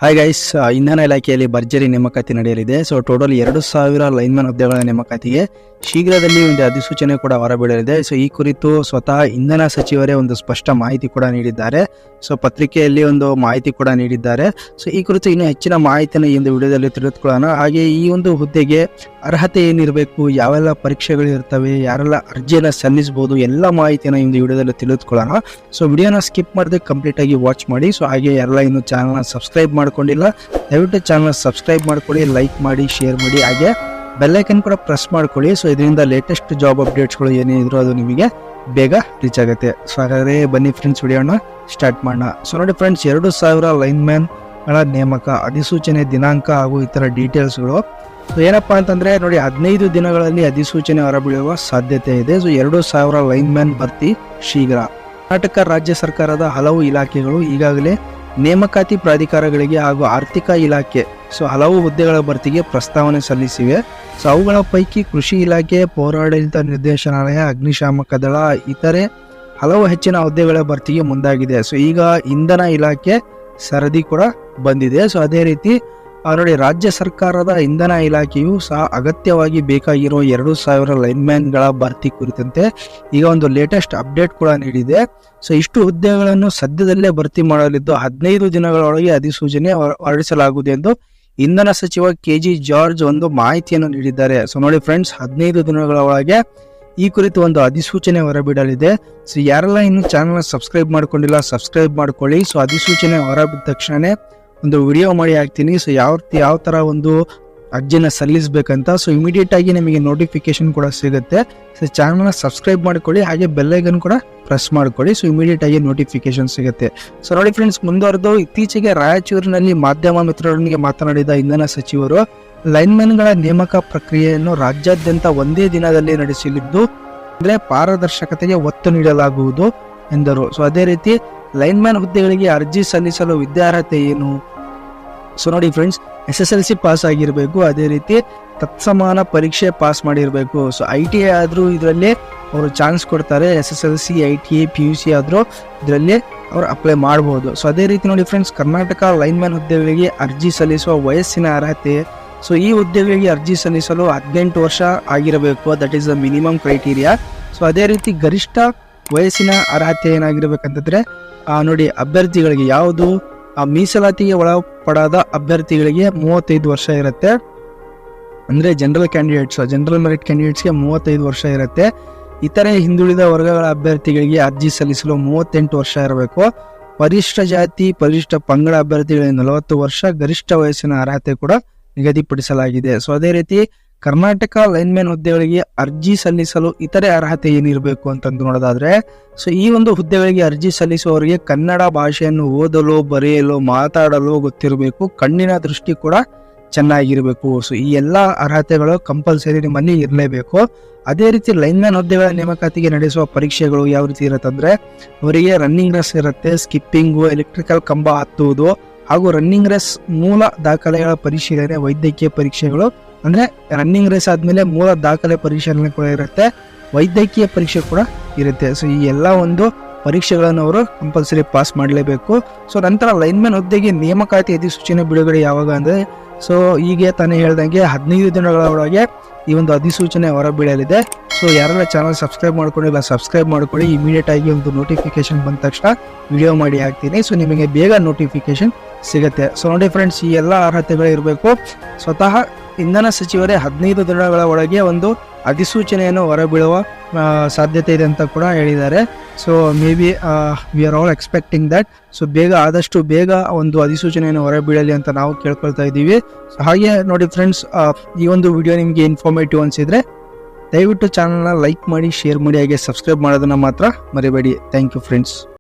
Hi guys, ಇಂಧನ ಇಲಾಖೆಯಲ್ಲಿ ಭರ್ಜರಿ ನೇಮಕಾತಿ ನಡೆಯಲಿದೆ. ಸೊ ಟೋಟಲ್ 2,000 ಲೈನ್ಮನ್ ಹುದ್ದೆಗಳ ನೇಮಕಾತಿಗೆ ಶೀಘ್ರದಲ್ಲಿ ಒಂದು ಅಧಿಸೂಚನೆ ಕೂಡ ಹೊರಬೀಳಲಿದೆ. ಸೊ ಈ ಕುರಿತು ಸ್ವತಃ ಇಂಧನ ಸಚಿವರೇ ಒಂದು ಸ್ಪಷ್ಟ ಮಾಹಿತಿ ಕೂಡ ನೀಡಿದ್ದಾರೆ. ಸೊ ಪತ್ರಿಕೆಯಲ್ಲಿ ಒಂದು ಮಾಹಿತಿ ಕೂಡ ನೀಡಿದ್ದಾರೆ. ಸೊ ಈ ಕುರಿತು ಇನ್ನೂ ಹೆಚ್ಚಿನ ಮಾಹಿತಿಯನ್ನು ಈ ಒಂದು ವಿಡಿಯೋದಲ್ಲಿ ತಿಳಿದುಕೊಳ್ಳೋಣ. ಹಾಗೆ ಈ ಒಂದು ಹುದ್ದೆಗೆ ಅರ್ಹತೆ ಏನಿರಬೇಕು, ಯಾವೆಲ್ಲ ಪರೀಕ್ಷೆಗಳು ಇರ್ತವೆ, ಯಾರೆಲ್ಲ ಅರ್ಜಿಯನ್ನು ಸಲ್ಲಿಸಬಹುದು, ಎಲ್ಲ ಮಾಹಿತಿಯನ್ನು ಈ ಒಂದು ವಿಡಿಯೋದಲ್ಲಿ ತಿಳಿದುಕೊಳ್ಳೋಣ. ಸೊ ವಿಡಿಯೋನ ಸ್ಕಿಪ್ ಮಾಡದೆ ಕಂಪ್ಲೀಟ್ ಆಗಿ ವಾಚ್ ಮಾಡಿ. ಸೊ ಹಾಗೆ ಯಾರೆಲ್ಲ ಇನ್ನು ಚಾನಲ್ನ ಸಬ್ಸ್ಕ್ರೈಬ್ ಮಾಡ್ಕೊಂಡಿಲ್ಲ, ದಯವಿಟ್ಟು ಚಾನಲ್ ಸಬ್ಸ್ಕ್ರೈಬ್ ಮಾಡ್ಕೊಳ್ಳಿ, ಲೈಕ್ ಮಾಡಿ, ಶೇರ್ ಮಾಡಿ, ಹಾಗೆ ಬೆಲ್ಲೈಕನ್ ಕೂಡ ಪ್ರೆಸ್ ಮಾಡ್ಕೊಳ್ಳಿ. ಸೊ ಇದರಿಂದ ಲೇಟೆಸ್ಟ್ ಜಾಬ್ ಅಪ್ಡೇಟ್ಸ್ಗಳು ಏನಿದ್ರು ಅದು ನಿಮಗೆ ಬೇಗ ರೀಚ್ ಆಗುತ್ತೆ. ಸೊ ಹಾಗಾದ್ರೆ ಬನ್ನಿ ಫ್ರೆಂಡ್ಸ್, ವಿಡಿಯೋನ ಸ್ಟಾರ್ಟ್ ಮಾಡೋಣ. ಸೊ ನೋಡಿ ಫ್ರೆಂಡ್ಸ್, 2,000 ಲೈನ್ಮ್ಯಾನ್ಗಳ ನೇಮಕ ಅಧಿಸೂಚನೆ ದಿನಾಂಕ ಹಾಗೂ ಇತರ ಡೀಟೇಲ್ಸ್ಗಳು. ಸೊ ಏನಪ್ಪಾ ಅಂತಂದ್ರೆ ನೋಡಿ, 15 ದಿನಗಳಲ್ಲಿ ಅಧಿಸೂಚನೆ ಹೊರಬೀಳುವ ಸಾಧ್ಯತೆ ಇದೆ. ಸೊ 2,000 ಲೈನ್ಮ್ಯಾನ್ ಭರ್ತಿ ಶೀಘ್ರ. ಕರ್ನಾಟಕ ರಾಜ್ಯ ಸರ್ಕಾರದ ಹಲವು ಇಲಾಖೆಗಳು ಈಗಾಗಲೇ ನೇಮಕಾತಿ ಪ್ರಾಧಿಕಾರಗಳಿಗೆ ಹಾಗೂ ಆರ್ಥಿಕ ಇಲಾಖೆ ಹಲವು ಹುದ್ದೆಗಳ ಭರ್ತಿಗೆ ಪ್ರಸ್ತಾವನೆ ಸಲ್ಲಿಸಿವೆ. ಸೊ ಅವುಗಳ ಪೈಕಿ ಕೃಷಿ ಇಲಾಖೆ, ಪೌರಾಡಳಿತ ನಿರ್ದೇಶನಾಲಯ, ಅಗ್ನಿಶಾಮಕ ದಳ ಇತರೆ ಹಲವು ಹೆಚ್ಚಿನ ಹುದ್ದೆಗಳ ಭರ್ತಿಗೆ ಮುಂದಾಗಿದೆ. ಸೊ ಈಗ ಇಂಧನ ಇಲಾಖೆ ಸರದಿ ಕೂಡ ಬಂದಿದೆ. ಸೊ ಅದೇ ರೀತಿ ನೋಡಿ, ರಾಜ್ಯ ಸರ್ಕಾರದ ಇಂಧನ ಇಲಾಖೆಯು ಸಹ ಅಗತ್ಯವಾಗಿ ಬೇಕಾಗಿರೋ 2,000 ಲೈನ್ಮ್ಯಾನ್ಗಳ ಭರ್ತಿ ಕುರಿತಂತೆ ಈಗ ಒಂದು ಲೇಟೆಸ್ಟ್ ಅಪ್ಡೇಟ್ ಕೂಡ ನೀಡಿದೆ. ಸೊ ಇಷ್ಟು ಹುದ್ದೆಗಳನ್ನು ಸದ್ಯದಲ್ಲೇ ಭರ್ತಿ ಮಾಡಲಿದ್ದು 15 ದಿನಗಳೊಳಗೆ ಅಧಿಸೂಚನೆ ಹೊರಡಿಸಲಾಗುವುದು ಎಂದು ಇಂಧನ ಸಚಿವ KG ಜಾರ್ಜ್ ಒಂದು ಮಾಹಿತಿಯನ್ನು ನೀಡಿದ್ದಾರೆ. ಸೊ ನೋಡಿ ಫ್ರೆಂಡ್ಸ್, 15 ದಿನಗಳ ಒಳಗೆ ಈ ಕುರಿತು ಒಂದು ಅಧಿಸೂಚನೆ ಹೊರಬಿಡಲಿದೆ. ಸೊ ಯಾರೆಲ್ಲ ಇನ್ನು ಚಾನಲ್ನ ಸಬ್ಸ್ಕ್ರೈಬ್ ಮಾಡ್ಕೊಂಡಿಲ್ಲ, ಸಬ್ಸ್ಕ್ರೈಬ್ ಮಾಡ್ಕೊಳ್ಳಿ. ಸೊ ಅಧಿಸೂಚನೆ ಹೊರಬಿದ್ದ ತಕ್ಷಣ ಒಂದು ವಿಡಿಯೋ ಮಾಡಿ ಹಾಕ್ತೀನಿ. ಸೊ ಯಾವ ತರ ಒಂದು ಅರ್ಜಿನ ಸಲ್ಲಿಸಬೇಕಂತ. ಸೊ ಇಮಿಡಿಯೇಟ್ ಆಗಿ ನಿಮಗೆ ನೋಟಿಫಿಕೇಶನ್ ಕೂಡ ಸಿಗುತ್ತೆ. ಸೊ ಚಾನಲ್ನ ಸಬ್ಸ್ಕ್ರೈಬ್ ಮಾಡ್ಕೊಳ್ಳಿ, ಹಾಗೆ ಬೆಲ್ಲೈಕನ್ ಕೂಡ ಪ್ರೆಸ್ ಮಾಡ್ಕೊಳ್ಳಿ. ಸೊ ಇಮಿಡಿಯೇಟ್ ಆಗಿ ನೋಟಿಫಿಕೇಶನ್ ಸಿಗುತ್ತೆ. ಸೊ ನೋಡಿ ಫ್ರೆಂಡ್ಸ್, ಮುಂದುವರೆದು ಇತ್ತೀಚೆಗೆ ರಾಯಚೂರಿನಲ್ಲಿ ಮಾಧ್ಯಮ ಮಿತ್ರರೊಂದಿಗೆ ಮಾತನಾಡಿದ ಇಂಧನ ಸಚಿವರು ಲೈನ್ಮನ್ಗಳ ನೇಮಕ ಪ್ರಕ್ರಿಯೆಯನ್ನು ರಾಜ್ಯಾದ್ಯಂತ ಒಂದೇ ದಿನದಲ್ಲಿ ನಡೆಸಲಿದ್ದು, ಅಂದ್ರೆ ಪಾರದರ್ಶಕತೆಗೆ ಒತ್ತು ನೀಡಲಾಗುವುದು ಎಂದರು. ಸೊ ಅದೇ ರೀತಿ ಲೈನ್ಮ್ಯಾನ್ ಹುದ್ದೆಗಳಿಗೆ ಅರ್ಜಿ ಸಲ್ಲಿಸಲು ವಿದ್ಯಾರ್ಹತೆ ಏನು? ಸೊ ನೋಡಿ ಫ್ರೆಂಡ್ಸ್, SSLC ಪಾಸ್ ಆಗಿರಬೇಕು, ಅದೇ ರೀತಿ ತತ್ಸಮಾನ ಪರೀಕ್ಷೆ ಪಾಸ್ ಮಾಡಿರಬೇಕು. ಸೊ ITI ಆದ್ರೂ ಇದರಲ್ಲಿ ಅವರು ಚಾನ್ಸ್ ಕೊಡ್ತಾರೆ. SSLC, ITI, PUC ಆದ್ರೂ ಇದರಲ್ಲಿ ಅವರು ಅಪ್ಲೈ ಮಾಡಬಹುದು. ಸೊ ಅದೇ ರೀತಿ ನೋಡಿ ಫ್ರೆಂಡ್ಸ್, ಕರ್ನಾಟಕ ಲೈನ್ಮ್ಯಾನ್ ಹುದ್ದೆಗಳಿಗೆ ಅರ್ಜಿ ಸಲ್ಲಿಸುವ ವಯಸ್ಸಿನ ಅರ್ಹತೆ. ಸೊ ಈ ಹುದ್ದೆಗಳಿಗೆ ಅರ್ಜಿ ಸಲ್ಲಿಸಲು 18 ವರ್ಷ ಆಗಿರಬೇಕು, that is the minimum criteria. So ಅದೇ ರೀತಿ ಗರಿಷ್ಠ ವಯಸ್ಸಿನ ಅರ್ಹತೆ ಏನಾಗಿರ್ಬೇಕಂತಂದ್ರೆ ನೋಡಿ, ಅಭ್ಯರ್ಥಿಗಳಿಗೆ ಯಾವುದು ಮೀಸಲಾತಿಗೆ ಒಳಪಡಾದ ಅಭ್ಯರ್ಥಿಗಳಿಗೆ 35 ವರ್ಷ ಇರುತ್ತೆ. ಅಂದ್ರೆ ಜನರಲ್ ಮೆರಿಟ್ ಕ್ಯಾಂಡಿಡೇಟ್ಸ್ಗೆ 35 ವರ್ಷ ಇರುತ್ತೆ. ಇತರೆ ಹಿಂದುಳಿದ ವರ್ಗಗಳ ಅಭ್ಯರ್ಥಿಗಳಿಗೆ ಅರ್ಜಿ ಸಲ್ಲಿಸಲು 38 ವರ್ಷ ಇರಬೇಕು. ಪರಿಶಿಷ್ಟ ಜಾತಿ, ಪರಿಶಿಷ್ಟ ಪಂಗಡ ಅಭ್ಯರ್ಥಿಗಳಿಗೆ 40 ವರ್ಷ ಗರಿಷ್ಠ ವಯಸ್ಸಿನ ಅರ್ಹತೆ ಕೂಡ ನಿಗದಿಪಡಿಸಲಾಗಿದೆ. ಸೊ ಅದೇ ರೀತಿ ಕರ್ನಾಟಕ ಲೈನ್ಮ್ಯಾನ್ ಹುದ್ದೆಗಳಿಗೆ ಅರ್ಜಿ ಸಲ್ಲಿಸಲು ಇತರೆ ಅರ್ಹತೆ ಏನಿರಬೇಕು ಅಂತಂದು ನೋಡೋದಾದ್ರೆ, ಸೊ ಈ ಒಂದು ಹುದ್ದೆಗಳಿಗೆ ಅರ್ಜಿ ಸಲ್ಲಿಸುವವರಿಗೆ ಕನ್ನಡ ಭಾಷೆಯನ್ನು ಓದಲು, ಬರೆಯಲು, ಮಾತಾಡಲು ಗೊತ್ತಿರಬೇಕು. ಕಣ್ಣಿನ ದೃಷ್ಟಿ ಕೂಡ ಚೆನ್ನಾಗಿರಬೇಕು. ಸೊ ಈ ಎಲ್ಲಾ ಅರ್ಹತೆಗಳು ಕಂಪಲ್ಸರಿ ನಿಮ್ಮಲ್ಲಿ ಇರಲೇಬೇಕು. ಅದೇ ರೀತಿ ಲೈನ್ಮ್ಯಾನ್ ಹುದ್ದೆಗಳ ನೇಮಕಾತಿಗೆ ನಡೆಸುವ ಪರೀಕ್ಷೆಗಳು ಯಾವ ರೀತಿ ಇರುತ್ತೆ ಅಂದ್ರೆ, ಅವರಿಗೆ ರನ್ನಿಂಗ್ ರೇಸ್ ಇರುತ್ತೆ, ಸ್ಕಿಪ್ಪಿಂಗು, ಎಲೆಕ್ಟ್ರಿಕಲ್ ಕಂಬ ಹತ್ತುವುದು ಹಾಗೂ ರನ್ನಿಂಗ್ ರೇಸ್ ಮೂಲ ದಾಖಲೆಗಳ ಪರಿಶೀಲನೆ, ವೈದ್ಯಕೀಯ ಪರೀಕ್ಷೆಗಳು. ಅಂದ್ರೆ ರನ್ನಿಂಗ್ ರೇಸ್ ಆದ್ಮೇಲೆ ಮೂಲ ದಾಖಲೆ ಪರಿಶೀಲನೆ ಕೂಡ ಇರುತ್ತೆ, ವೈದ್ಯಕೀಯ ಪರೀಕ್ಷೆ ಕೂಡ ಇರುತ್ತೆ. ಸೊ ಈ ಎಲ್ಲ ಒಂದು ಪರೀಕ್ಷೆಗಳನ್ನು ಅವರು ಕಂಪಲ್ಸರಿ ಪಾಸ್ ಮಾಡಲೇಬೇಕು. ಸೊ ನಂತರ ಲೈನ್ಮ್ಯಾನ್ ಹುದ್ದೆಗೆ ನೇಮಕಾತಿ ಅಧಿಸೂಚನೆ ಬಿಡುಗಡೆ ಯಾವಾಗ ಅಂದ್ರೆ, ಸೊ ಹೀಗೆ ತಾನೇ ಹೇಳ್ದಂಗೆ 15 ದಿನಗಳ ಒಳಗೆ ಈ ಒಂದು ಅಧಿಸೂಚನೆ ಹೊರಬೀಳಲಿದೆ. ಸೊ ಯಾರೆಲ್ಲ ಚಾನಲ್ ಸಬ್ಸ್ಕ್ರೈಬ್ ಮಾಡ್ಕೊಂಡಿಲ್ಲ, ಸಬ್ಸ್ಕ್ರೈಬ್ ಮಾಡ್ಕೊಳ್ಳಿ. ಇಮಿಡಿಯೇಟ್ ಆಗಿ ಒಂದು ನೋಟಿಫಿಕೇಶನ್ ಬಂದ ತಕ್ಷಣ ವಿಡಿಯೋ ಮಾಡಿ ಹಾಕ್ತೀನಿ. ಸೊ ನಿಮಗೆ ಬೇಗ ನೋಟಿಫಿಕೇಶನ್ ಸಿಗುತ್ತೆ. ಸೊ ನೋಡಿ ಫ್ರೆಂಡ್ಸ್, ಈ ಎಲ್ಲ ಅರ್ಹತೆಗಳು ಇರಬೇಕು. ಸ್ವತಃ ಇಂಧನ ಸಚಿವರೇ 15 ದಿನಗಳ ಒಳಗೆ ಒಂದು ಅಧಿಸೂಚನೆಯನ್ನು ಹೊರಬೀಳುವ ಸಾಧ್ಯತೆ ಇದೆ ಅಂತ ಕೂಡ ಹೇಳಿದ್ದಾರೆ. So may be we are all expecting that. So ಆದಷ್ಟು ಬೇಗ ಒಂದು ಅಧಿಸೂಚನೆಯನ್ನು ಹೊರಬೀಳಲಿ ಅಂತ ನಾವು ಕೇಳ್ಕೊಳ್ತಾ ಇದ್ದೀವಿ. ಸೊ ಹಾಗೆ ನೋಡಿ ಫ್ರೆಂಡ್ಸ್, ಈ ಒಂದು ವಿಡಿಯೋ ನಿಮಗೆ ಇನ್ಫಾರ್ಮೇಟಿವ್ ಅನಿಸಿದ್ರೆ ದಯವಿಟ್ಟು ಚಾನಲ್ನ ಲೈಕ್ ಮಾಡಿ, ಶೇರ್ ಮಾಡಿ, ಹಾಗೆ ಸಬ್ಸ್ಕ್ರೈಬ್ ಮಾಡೋದನ್ನ ಮಾತ್ರ ಮರಿಬೇಡಿ. Thank you friends.